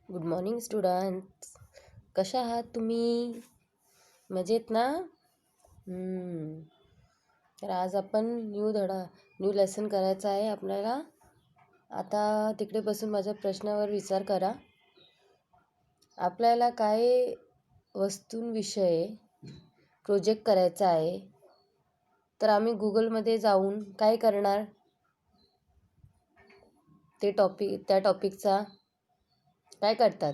Good morning students. कशा आहात तुम्ही? मजेत ना? तर आज आपण न्यू लेसन करायचा आहे आपल्याला. आता तिकडे बसून माझ्या प्रश्नावर विचार करा. आपल्याला काय वस्तूंविषयी प्रोजेक्ट करायचा आहे, तर आम्ही गुगलमध्ये जाऊन काय करणार, त्या टॉपिकचा काय करतात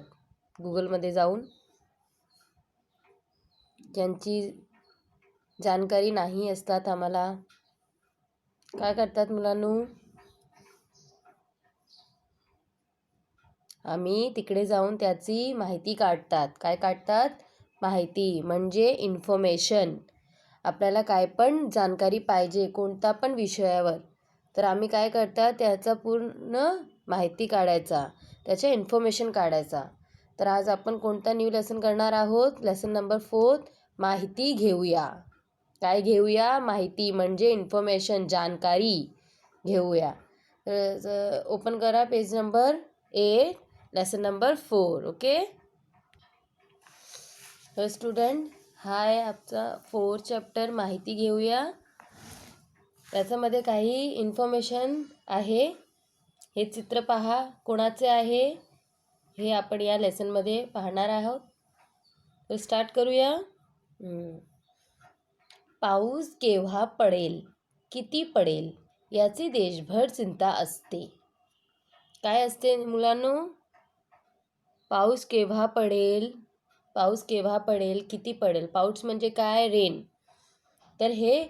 गुगलमध्ये जाऊन, ज्यांची जानकारी नाही असतात आम्हाला, काय करतात मुलांनो? आम्ही तिकडे जाऊन त्याची माहिती काढतात. काय काढतात? माहिती म्हणजे इन्फॉर्मेशन. आपल्याला काय पण जानकारी पाहिजे कोणता पण विषयावर, तर आम्ही काय करतात त्याचा पूर्ण माहिती काढायचा, त्याचे इन्फॉर्मेशन काढायचा. तर आज आपण कोणता न्यू लेसन करणार आहोत? लेसन नंबर 4, माहिती घेऊया. काय घेऊया? माहिती म्हणजे इन्फॉर्मेशन, जानकारी घेऊया. तर ओपन करा page number 8, lesson number 4. Okay student, हा आहे आमचा 4 चॅप्टर, माहिती घेऊया. त्याच्यामध्ये काही इन्फॉर्मेशन आहे. हे चित्र पहा, कोणाचे आहे हे आपण या लेसनमध्ये पाहणार आहोत. तर स्टार्ट करूया. पाऊस केव्हा पडेल, किती पडेल याची देशभर चिंता असते. काय असते मुलांनो? पाऊस केव्हा पडेल, पाऊस केव्हा पडेल, किती पडेल. पाऊस म्हणजे काय? रेन. तर हे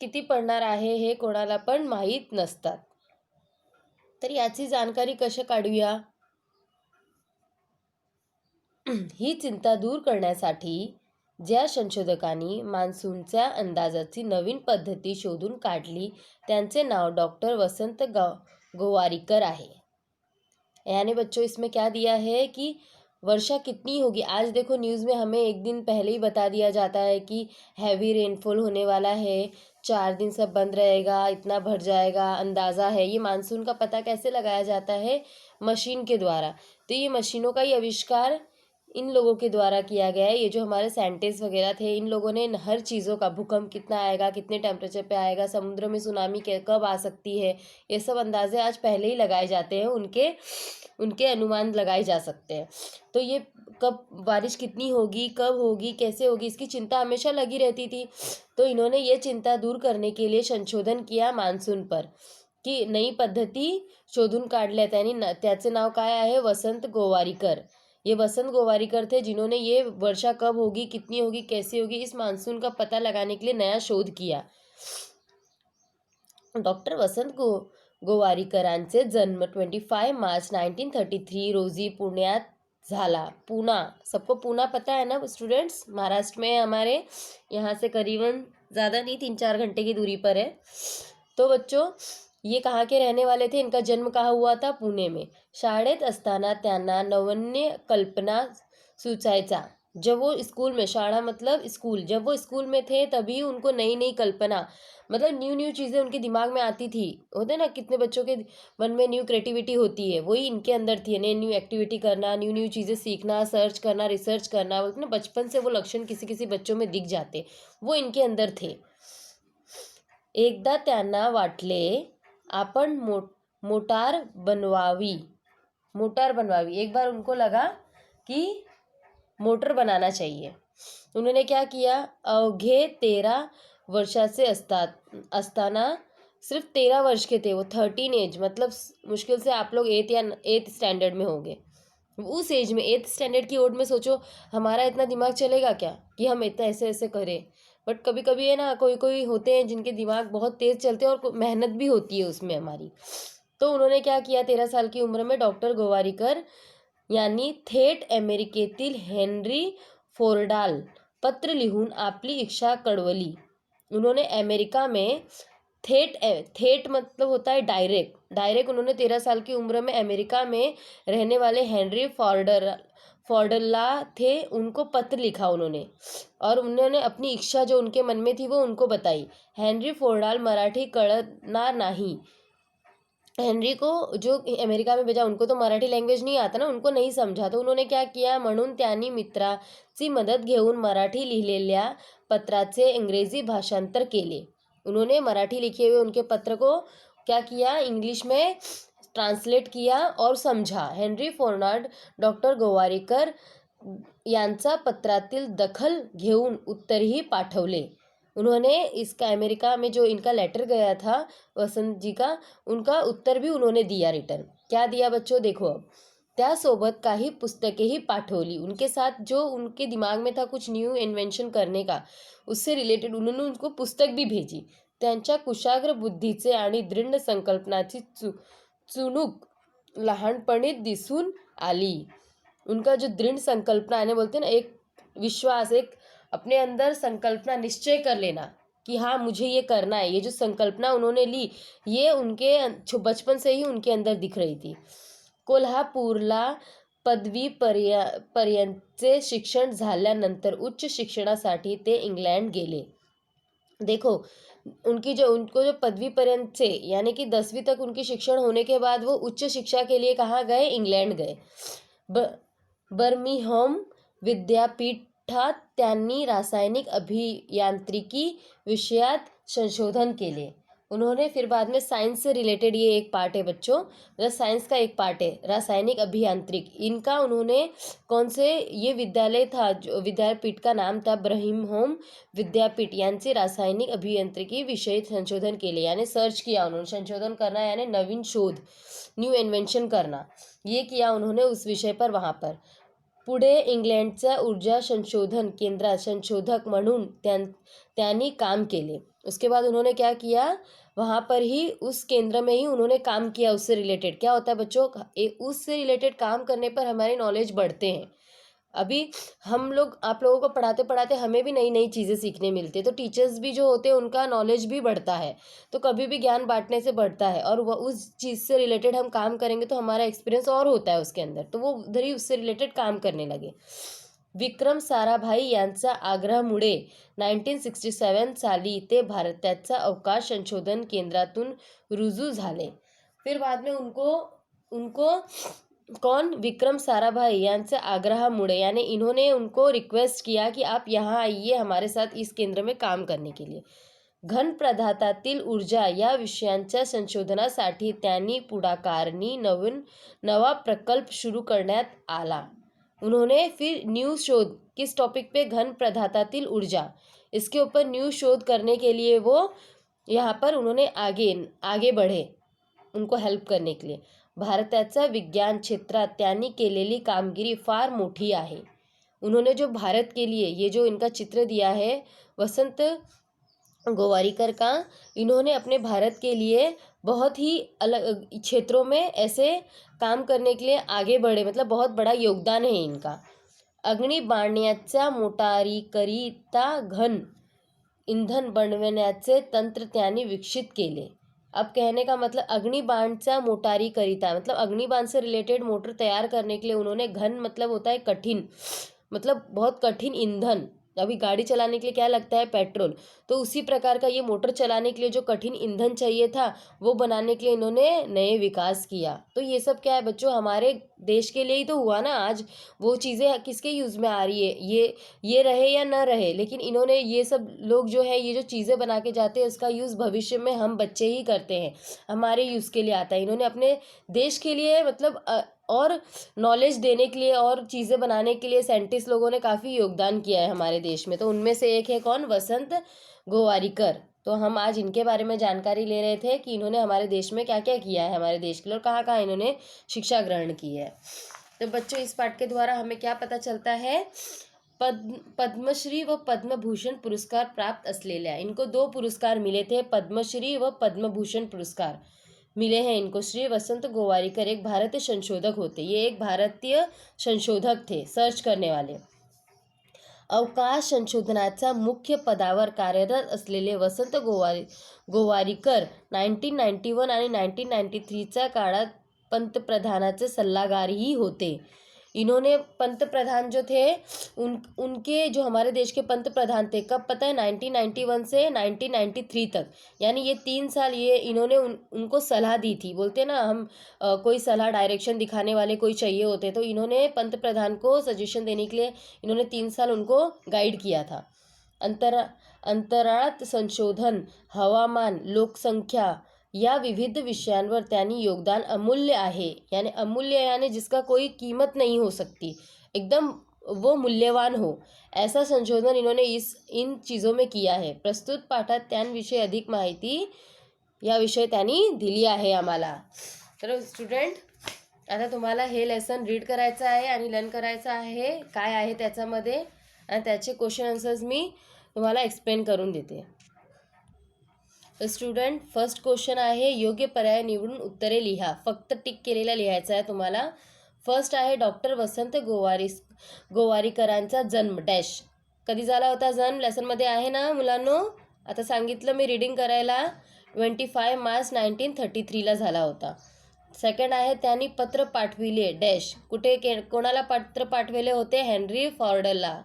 किती पडणार आहे हे कोणाला पण माहीत नसतात. तर याची जानकारी कशी काढूया? ही चिंता दूर करण्यासाठी ज्या संशोधकांनी मान्सूनच्या अंदाजाची नवीन पद्धती शोधून काढली त्यांचे नाव डॉक्टर वसंत गोवारीकर आहे. यानी बच्चों इसमें क्या दिया है कि वर्षा कितनी होगी. आज देखो न्यूज़ में हमें एक दिन पहले ही बता दिया जाता है कि हैवी रेनफॉल होने वाला है, 4 दिन सब बंद रहेगा, इतना भर जाएगा, अंदाज़ा है. ये मानसून का पता कैसे लगाया जाता है? मशीन के द्वारा. तो ये मशीनों का ही आविष्कार इन लोगों के द्वारा किया गया है. ये जो हमारे साइंटिस्ट वगैरह थे, इन लोगों ने हर चीज़ों का, भूकंप कितना आएगा, कितने टेम्परेचर पे आएगा, समुद्र में सुनामी कब आ सकती है, ये सब अंदाजे आज पहले ही लगाए जाते हैं. उनके अनुमान लगाए जा सकते हैं. तो ये कब बारिश कितनी होगी, कब होगी, कैसे होगी, इसकी चिंता हमेशा लगी रहती थी. तो इन्होंने ये चिंता दूर करने के लिए संशोधन किया मान्सून पर, की नई पद्धती शोधून काढल्या. त्यांनी त्याचे नाव काय आहे? वसंत गोवारीकर. ये वसंत गोवारीकर थे जिन्होंने ये वर्षा कब होगी, कितनी होगी, कैसी होगी, इस मानसून का पता लगाने के लिए नया शोध किया. डॉक्टर वसंत गोवारीकरांचे जन्म 25 मार्च 1933 रोजी पुण्यात झाला. पूना, सबको पूना पता है ना स्टूडेंट्स? महाराष्ट्र में हमारे यहाँ से करीबन ज़्यादा नहीं, 3-4 घंटे की दूरी पर है. तो बच्चों, ये कहाँ के रहने वाले थे? इनका जन्म कहाँ हुआ था? पुणे में. शाळेत असताना त्यांना नवन्य कल्पना सुचायचा. जब वो स्कूल में, शाळा मतलब स्कूल, जब वो स्कूल में थे तभी उनको नई नई कल्पना, मतलब न्यू चीज़ें उनके दिमाग में आती थी. होते ना, कितने बच्चों के मन में न्यू क्रिएटिविटी होती है, वही इनके अंदर थी. न्यू एक्टिविटी करना, न्यू चीज़ें सीखना, सर्च करना, रिसर्च करना. बोलते ना, बचपन से वो लक्षण किसी किसी बच्चों में दिख जाते, वो इनके अंदर थे. एकदा त्यांना वाटले आपण मोटार बनवावी. एक बार उनको लगा कि मोटर बनाना चाहिए. उन्होंने क्या किया? अवघे 13 वर्षाचे असताना, सिर्फ 13 वर्ष के थे वो, 13 एज, मतलब मुश्किल से आप लोग 8 स्टैंडर्ड में होंगे. उस एज में, 8 स्टैंडर्ड की ओर में सोचो, हमारा इतना दिमाग चलेगा क्या कि हम इतना ऐसे ऐसे करें. बट कभी कभी है ना, कोई कोई होते हैं जिनके दिमाग बहुत तेज़ चलते हैं और मेहनत भी होती है उसमें हमारी. तो उन्होंने क्या किया? 13 साल की उम्र में डॉक्टर गोवारीकर यांनी थेट अमेरिकेतील हेनरी फोर्डाल पत्र लिहून आपली इच्छा कळवली. उन्होंने अमेरिका में थेट मतलब होता है डायरेक्ट उन्होंने 13 साल की उम्र में अमेरिका में रहने वाले हेनरी फोर्डला थे, उनको पत्र लिखा उन्होंने, और उन्होंने अपनी इच्छा जो उनके मन में थी वो उनको बताई. हेनरी फोर्डाल मराठी कळणार नाही हेनरी को जो अमेरिका में भेजा, उनको तो मराठी लँग्वेज नाही आता ना, उनको नहीं समजा. तो उन्होंने क्या किया, म्हणून त्यांनी मित्राची मदत घेऊन मराठी लिहिलेल्या पत्राचे इंग्रजी भाषांतर केले. उन्होंने मराठी लिखे हुए उनके पत्र को क्या किया, इंग्लिश में ट्रांसलेट किया और समझा. हेनरी फोर्नाड डॉक्टर गोवारीकर यांचा पत्रातील दखल घेऊन उत्तरही पाठवले. उन्होंने इसका अमेरिका में जो इनका लेटर गया था वसंत जी का, उनका उत्तर भी उन्होंने दिया रिटर्न. क्या दिया बच्चों, देखो अब. त्यासोबत काही पुस्तकेही पाठवली. उनके साथ जो उनके दिमाग में था कुछ न्यू इन्वेंशन करने का, उससे रिलेटेड उन्होंने उनको पुस्तक भी भेजी. त्यांच्या कुशाग्र बुद्धीचे आणि दृढ संकल्पनाची चुणूक लहानपणीच दिसून आली. उनका जो दृढ़ संकल्पना है, बोलते हैं ना, एक विश्वास, एक अपने अंदर संकल्पना, निश्चय कर लेना कि हाँ मुझे ये करना है, ये जो संकल्पना उन्होंने ली, ये उनके बचपन से ही उनके अंदर दिख रही थी. कोल्हापूरला पर्यंतचे शिक्षण झाल्यानंतर उच्च शिक्षणासाठी ते इंग्लंड गेले. देखो उनको जो पदवी पर्यंत से यानी कि 10वीं तक उनकी शिक्षण होने के बाद वो उच्च शिक्षा के लिए कहाँ गए, इंग्लैंड गए. बर्मिंघम विद्यापीठात त्यांनी रासायनिक अभियांत्रिकी विषयात संशोधन केले. उन्होंने फिर बाद में साइंस से रिलेटेड, ये एक पार्ट है बच्चों, मतलब साइंस का एक पार्ट है रासायनिक अभियांत्रिक. इनका उन्होंने कौन से, ये विद्यालय था, जो विद्यापीठ का नाम था बर्मिंघम विद्यापीठ, यांचे रासायनिक अभियांत्रिकी विषय संशोधन केले. यानी सर्च किया उन्होंने, संशोधन करना यानी नवीन शोध, न्यू इन्वेंशन करना, ये किया उन्होंने उस विषय पर वहाँ पर. पुढे इंग्लंडच्या ऊर्जा संशोधन केंद्रात संशोधक म्हणून त्यांनी काम केले. उसके बाद उन्होंने क्या किया, वहाँ पर ही उस केंद्र में ही उन्होंने काम किया. उससे रिलेटेड क्या होता है बच्चों, उससे रिलेटेड काम करने पर हमारी नॉलेज बढ़ते हैं. अभी हम लोग, आप लोगों को पढ़ाते पढ़ाते हमें भी नई नई चीज़ें सीखने मिलती है. तो टीचर्स भी जो होते हैं उनका नॉलेज भी बढ़ता है. तो कभी भी ज्ञान बांटने से बढ़ता है, और वह उस चीज़ से रिलेटेड हम काम करेंगे तो हमारा एक्सपीरियंस और होता है उसके अंदर. तो वो उधर ही उससे रिलेटेड काम करने लगे. विक्रम साराभाई यांचा आग्रहामुळे 1967 साली ते भारताच्या अवकाश संशोधन केंद्रातून रुजू झाले. फिर बाद में उनको कौन, विक्रम साराभाई यांचे आग्रहामुळे, यानी इन्होंने उनको रिक्वेस्ट किया कि आप यहाँ आइए हमारे साथ इस केंद्र में काम करने के लिए. घन पदार्थातील ऊर्जा या विषयांच्या संशोधनासाठी त्यांनी पुढाकारणी नवा प्रकल्प शुरू करण्यात आला. उन्होंने फिर न्यू शोध, किस टॉपिक पे, घन पदार्थातील ऊर्जा, इसके ऊपर न्यू शोध करने के लिए वो यहाँ पर उन्होंने आगे बढ़े, उनको हेल्प करने के लिए. भारताच्या विज्ञान क्षेत्रात त्यांनी केलेली कामगिरी फार मोठी आहे. उन्होंने जो भारत के लिए, ये जो इनका चित्र दिया है वसंत गोवारीकर का, इन्होंने अपने भारत के लिए बहुत ही अलग क्षेत्रों में ऐसे काम करने के लिए आगे बढ़े, मतलब बहुत बड़ा योगदान है इनका. अग्निबाण्याच्या मोटारीकरिता घन इंधन बनवण्याचे तंत्र त्यांनी विकसित केले. अब कहने का मतलब, अग्निबाणचा मोटारीकरिता मतलब अग्निबाण से रिलेटेड मोटर तैयार करने के लिए उन्होंने, घन मतलब होता है कठिन, मतलब बहुत कठिन ईंधन. अभी गाड़ी चलाने के लिए क्या लगता है, पेट्रोल. तो उसी प्रकार का ये मोटर चलाने के लिए जो कठिन ईंधन चाहिए था, वो बनाने के लिए इन्होंने नए विकास किया. तो ये सब क्या है बच्चों, हमारे देश के लिए ही तो हुआ ना. आज वो चीज़ें किसके यूज़ में आ रही है, ये रहे या न रहे, लेकिन इन्होंने, ये सब लोग जो है, ये जो चीज़ें बना के जाते हैं, उसका यूज़ भविष्य में हम बच्चे ही करते हैं, हमारे यूज़ के लिए आता है. इन्होंने अपने देश के लिए, मतलब और नॉलेज देने के लिए और चीज़ें बनाने के लिए साइंटिस्ट लोगों ने काफ़ी योगदान किया है हमारे देश में. तो उनमें से एक है कौन, वसंत गोवारीकर. तो हम आज इनके बारे में जानकारी ले रहे थे कि इन्होंने हमारे देश में क्या क्या किया है हमारे देश के लिए, और कहाँ कहाँ इन्होंने शिक्षा ग्रहण की है. तो बच्चों, इस पाठ के द्वारा हमें क्या पता चलता है, पद्मश्री व पद्मभूषण पुरस्कार प्राप्त असलेल्या, इनको 2 पुरस्कार मिले थे, पद्मश्री व पद्मभूषण पुरस्कार मिले हैं इनको. श्री वसंत गोवारीकर एक भारतीय संशोधक होते, ये एक भारतीय संशोधक थे, सर्च करने वाले. अवकाश संशोधनाच्या मुख्य पदावर कार्यरत असलेले वसंत गोवारीकर 1991 आणि 1993च्या काळात पंतप्रधानाचे सल्लागारही होते. इन्होंने पंत प्रधान जो थे उनके जो हमारे देश के पंत प्रधान थे कब पता है, 1991 से 1993 तक, यानी ये 3 साल ये इन्होंने उनको सलाह दी थी। बोलते ना हम कोई सलाह डायरेक्शन दिखाने वाले कोई चाहिए होते, तो इन्होंने पंत प्रधान को सजेशन देने के लिए इन्होंने 3 साल उनको गाइड किया था। अंतराळात संशोधन, हवामान, लोकसंख्या या विविध विषयांवर त्यांनी योगदान अमूल्य आहे, यानी अमूल्य यानी जिसका कोई कीमत नहीं हो सकती, एकदम वो मूल्यवान हो, ऐसा संशोधन इन्होंने इन चीज़ों में किया है। प्रस्तुत पाठात त्यांविषयी अधिक माहिती याविषयी त्यांनी दिली आहे आम्हाला। तर स्टुडंट, आता तुम्हाला हे लेसन रीड करायचं आहे आणि लर्न करायचं आहे काय आहे त्याच्यामध्ये, आणि त्याचे क्वेश्चन आन्सर्स मी तुम्हाला एक्सप्लेन करून देते। स्टुडंट, फर्स्ट क्वेश्चन आहे योग्य पर्याय निवडून उत्तरे लिहा, फक्त टिक केलेला लिहायचं आहे तुम्हाला। फर्स्ट आहे डॉक्टर वसंत गोवारीकरांचा जन्म डॅश कधी झाला होता जन्म, लेसनमध्ये आहे ना मुलांनो, आता सांगितलं मी रीडिंग करायला, 25 मार्च 1933ला झाला होता। सेकंड आहे त्यांनी पत्र पाठविले डॅश, कोणाला पत्र पाठविले होते, हेनरी फॉर्डला।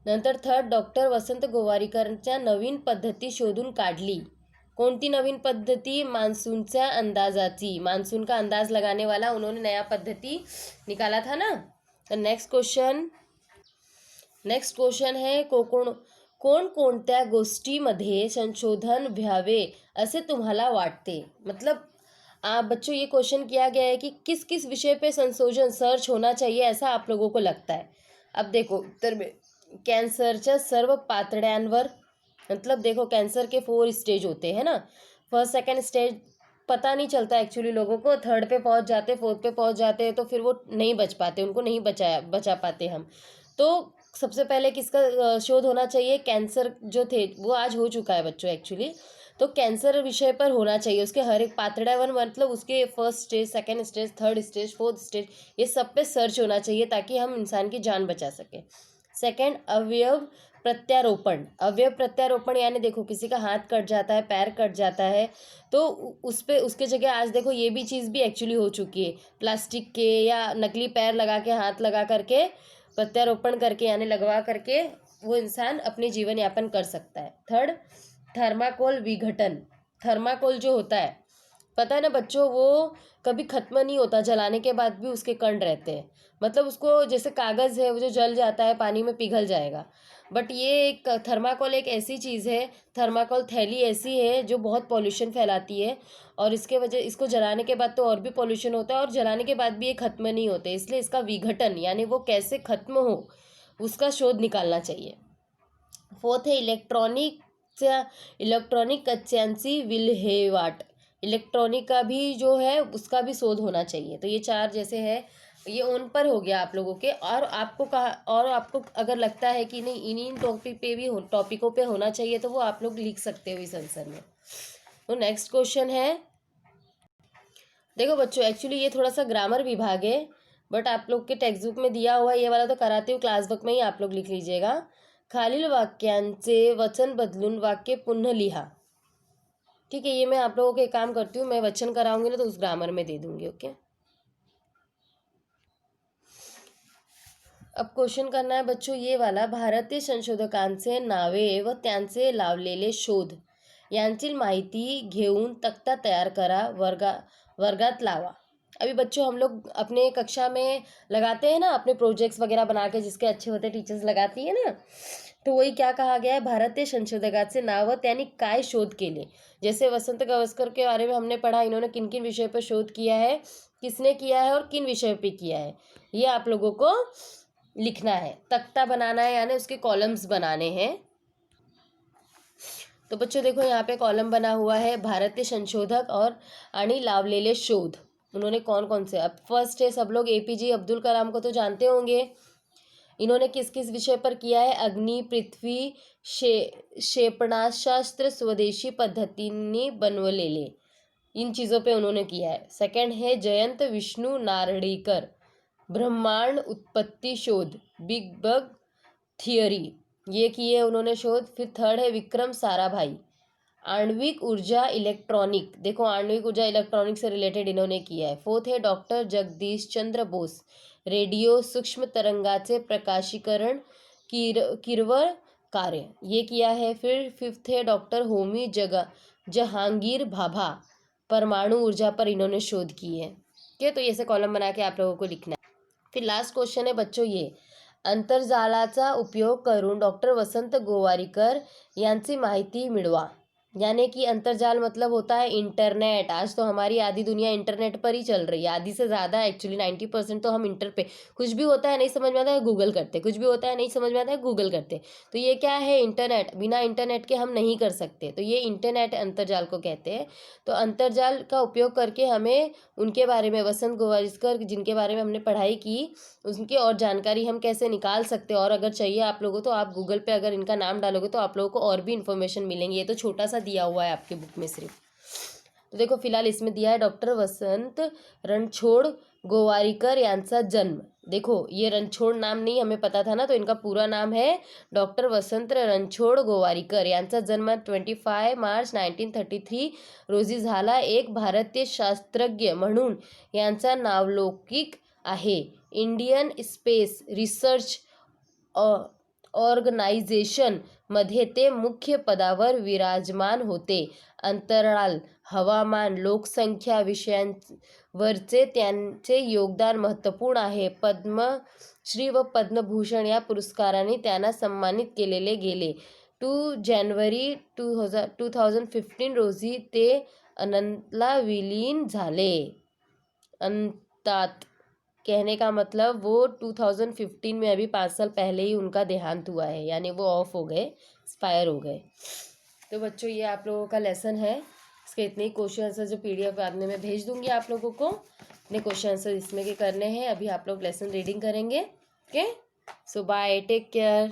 नंतर थर्ड, डॉक्टर वसंत गोवारीकरच्या नवीन पद्धती शोधून काढली, कोणती नवीन पद्धती, मानसूनच्या अंदाजाची, मानसून का अंदाज लगाने वाला उन्होंने नया पद्धति निकाला था ना। तो नेक्स्ट क्वेश्चन है कोणकोणत्या गोष्टीमध्ये संशोधन व्हावे असे तुम्हाला वाटते, मतलब बच्चों ये क्वेश्चन किया गया है कि किस किस विषय पे संशोधन सर्च होना चाहिए ऐसा आप लोगों को लगता है। अब देखो उत्तर में कॅन्सरच्या सर्व पातळ्यांवर, मतलब देखो कैंसर के 4 स्टेज होते हैं ना, फर्स्ट सेकंड स्टेज पता नहीं चलता एक्चुअली लोगों को, थर्ड पे पहुंच जाते, फोर्थ पे पहुंच जाते हैं, तो फिर वो नहीं बच पाते, उनको नहीं बचा पाते हम। तो सबसे पहले किसका शोध होना चाहिए, कैंसर जो थे वो आज हो चुका है बच्चों एक्चुअली, तो कैंसर विषय पर होना चाहिए, उसके हर एक पातळ्यावर, मतलब उसके first stage, second stage, third stage, fourth stage, ये सब पे सर्च होना चाहिए ताकि हम इंसान की जान बचा सकें। सेकंड, अवयव प्रत्यारोपण यानी देखो किसी का हाथ कट जाता है, पैर कट जाता है, तो उसके जगह आज देखो ये भी चीज़ भी एक्चुअली हो चुकी है, प्लास्टिक के या नकली पैर लगा के, हाथ लगा करके प्रत्यारोपण करके यानी लगवा करके वो इंसान अपने जीवन यापन कर सकता है। थर्ड, थर्माकोल विघटन, थर्माकोल जो होता है पता है ना बच्चों, वो कभी ख़त्म नहीं होता, जलाने के बाद भी उसके कण रहते हैं, मतलब उसको जैसे कागज़ है वो जो जल जाता है पानी में पिघल जाएगा, बट ये एक थर्माकोल एक ऐसी चीज़ है, थर्माकोल थैली ऐसी है जो बहुत पॉल्यूशन फैलाती है, और इसको जलाने के बाद तो और भी पॉल्यूशन होता है, और जलाने के बाद भी ये ख़त्म नहीं होते, इसलिए इसका विघटन यानी वो कैसे ख़त्म हो उसका शोध निकालना चाहिए। फोर्थ है इलेक्ट्रॉनिक कच्च्यांची विल्हेवाट, इलेक्ट्रॉनिक का भी जो है उसका भी शोध होना चाहिए। तो ये 4 जैसे है, ये ऑन पर हो गया आप लोगों के, और आपको अगर लगता है कि नहीं इन टॉपिकों पे होना चाहिए तो वो आप लोग लिख सकते हो इस आंसर में। तो नेक्स्ट क्वेश्चन है, देखो बच्चों एक्चुअली ये थोड़ा सा ग्रामर विभाग है, बट आप लोग के टेक्स्ट बुक में दिया हुआ ये वाला तो कराते हो, क्लास वर्क में ही आप लोग लिख लीजिएगा। खालील वाक्यांचे वचन बदलून वाक्य पुनः लिहा, ठीक है, ये मैं आप लोगों के काम करती हूँ, मैं वचन कराऊंगी ना तो उस ग्रामर में दे दूंगी, ओके। अब क्वेश्चन करना है बच्चों ये वाला, भारतीय संशोधकांचे नावे व त्यांचे लावलेले शोध यांची माहिती घेऊन तक्ता तैयार करा, वर्गात लावा। अभी बच्चों हम लोग अपने कक्षा में लगाते हैं ना अपने प्रोजेक्ट्स वगैरह बना के, जिसके अच्छे होते टीचर्स लगाती है ना, तो वही क्या कहा गया है, भारतीय संशोधकाचे नाव त्यांनी काय शोध केले, जैसे वसंत गावस्कर के बारे में हमने पढ़ा, इन्होंने किन किन विषय पर शोध किया है, किसने किया है और किन विषय पे किया है, ये आप लोगों को लिखना है, तख्ता बनाना है यानी उसके कॉलम्स बनाने हैं। तो बच्चों देखो यहाँ पे कॉलम बना हुआ है, भारतीय संशोधक और आणि लावलेले शोध, उन्होंने कौन कौन से, अब फर्स्ट है सब लोग APJ अब्दुल कलाम को तो जानते होंगे, इन्होंने किस किस विषय पर किया है, अग्नि, पृथ्वी, क्षेपणास्त्र स्वदेशी पद्धतींनी बनवलेले, इन चीज़ों पे उन्होंने किया है। सेकंड है जयंत विष्णु नारळीकर, ब्रह्मांड उत्पत्ति शोध, बिग बग थियरी, ये किए उन्होंने शोध। फिर थर्ड है विक्रम साराभाई, आणविक ऊर्जा इलेक्ट्रॉनिक, देखो आणविक ऊर्जा इलेक्ट्रॉनिक से रिलेटेड इन्होंने किया है। फोर्थ है डॉक्टर जगदीश चंद्र बोस, रेडियो सूक्ष्म तरंगाचे प्रकाशीकरण किरवळ कार्य, ये किया है। फिर फिफ्थ है डॉक्टर होमी जहांगीर भाभा, परमाणु ऊर्जा पर इन्होंने शोध की है। ठीक है, तो ये ऐसे कॉलम बना के आप लोगों को लिखना है। फिर लास्ट क्वेश्चन है बच्चों ये, अंतर्जालाचा उपयोग करून डॉक्टर वसंत गोवारीकर यांची माहिती मिळवा। यानी कि अंतर्जाल मतलब होता है इंटरनेट। आज तो हमारी आधी दुनिया इंटरनेट पर ही चल रही है, आधी से ज़्यादा एक्चुअली 90% तो हम इंटर पे, कुछ भी होता है नहीं समझ में आता है गूगल करते, कुछ भी होता है नहीं समझ में आता है गूगल करते। तो ये क्या है, इंटरनेट, बिना इंटरनेट के हम नहीं कर सकते, तो ये इंटरनेट अंतर्जाल को कहते हैं। तो अंतर्जाल का उपयोग करके हमें उनके बारे में, वसंत गोवारिकर जिनके बारे में हमने पढ़ाई की, उनकी और जानकारी हम कैसे निकाल सकते हैं। और अगर चाहिए आप लोगों तो आप गूगल पे अगर इनका नाम डालोगे तो आप लोगों को और भी इन्फॉर्मेशन मिलेंगी। ये तो छोटा सा दिया हुआ है आपके बुक में सिर्फ। तो देखो फिलहाल इसमें दिया है डॉक्टर वसंत रणछोड़ गोवारीकर यांचा जन्म। देखो ये रणछोड़ नाम नहीं हमें पता था ना, तो इनका पूरा नाम है डॉक्टर वसंत रणछोड़ गोवारीकर यांचा जन्म 25 मार्च 1933 रोजी झाला। एक भारतीय शास्त्रज्ञ म्हणून यांचा नावलौकिक आहे। इंडियन स्पेस रिसर्च ऑर्गनायझेशन मध्ये ते मुख्य पदावर विराजमान होते। अंतराळ, हवामान, लोकसंख्या विषयांवरचे त्यांचे योगदान महत्त्वपूर्ण आहे। पद्मश्री व पद्मभूषण या पुरस्कारांनी त्यांना सन्मानित केलेले गेले। 2 जानेवारी 2015 रोजी ते अनंतला विलीन झाले। अंतात कहने का मतलब वो 2015 में, अभी 5 साल पहले ही उनका देहांत हुआ है, यानी वो ऑफ हो गए, एक्सपायर हो गए। तो बच्चों ये आप लोगों का लेसन है, इसके इतने ही क्वेश्चन आंसर जो PDF बाद में मैं भेज दूंगी आप लोगों को, इतने क्वेश्चन आंसर इसमें के करने हैं। अभी आप लोग लेसन रीडिंग करेंगे। ओके, सो बाय, टेक केयर।